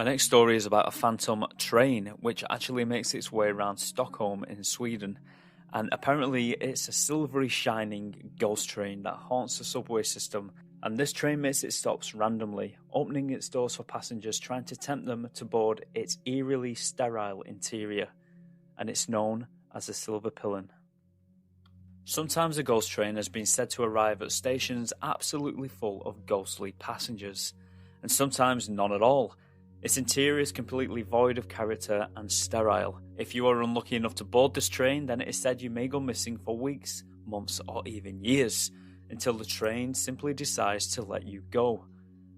My next story is about a phantom train which actually makes its way around Stockholm in Sweden, and apparently it's a silvery shining ghost train that haunts the subway system, and this train makes its stops randomly, opening its doors for passengers trying to tempt them to board its eerily sterile interior, and it's known as the Silverpilen. Sometimes a ghost train has been said to arrive at stations absolutely full of ghostly passengers, and sometimes none at all. Its interior is completely void of character and sterile. If you are unlucky enough to board this train, then it is said you may go missing for weeks, months, or even years, until the train simply decides to let you go.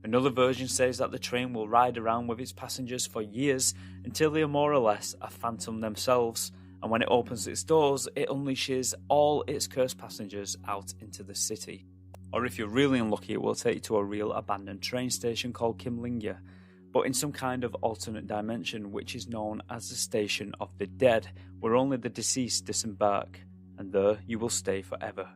Another version says that the train will ride around with its passengers for years until they are more or less a phantom themselves, and when it opens its doors, it unleashes all its cursed passengers out into the city. Or if you're really unlucky, it will take you to a real abandoned train station called Kimlinga, but in some kind of alternate dimension which is known as the Station of the Dead, where only the deceased disembark, and there you will stay forever.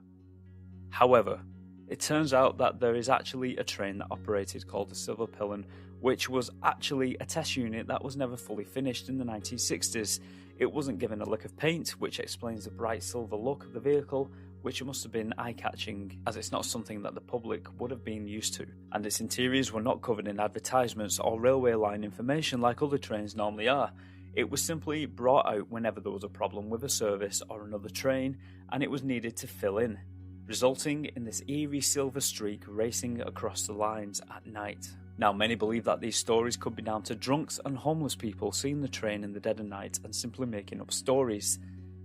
However, it turns out that there is actually a train that operated called the Silverpilen, which was actually a test unit that was never fully finished in the 1960s. It wasn't given a lick of paint, which explains the bright silver look of the vehicle, which must have been eye-catching as it's not something that the public would have been used to, and its interiors were not covered in advertisements or railway line information like other trains normally are. It was simply brought out whenever there was a problem with a service or another train, and it was needed to fill in, resulting in this eerie silver streak racing across the lines at night. Now, many believe that these stories could be down to drunks and homeless people seeing the train in the dead of night and simply making up stories.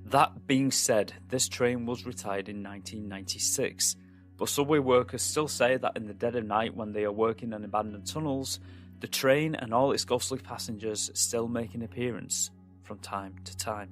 That being said, this train was retired in 1996, but subway workers still say that in the dead of night when they are working in abandoned tunnels, the train and all its ghostly passengers still make an appearance from time to time.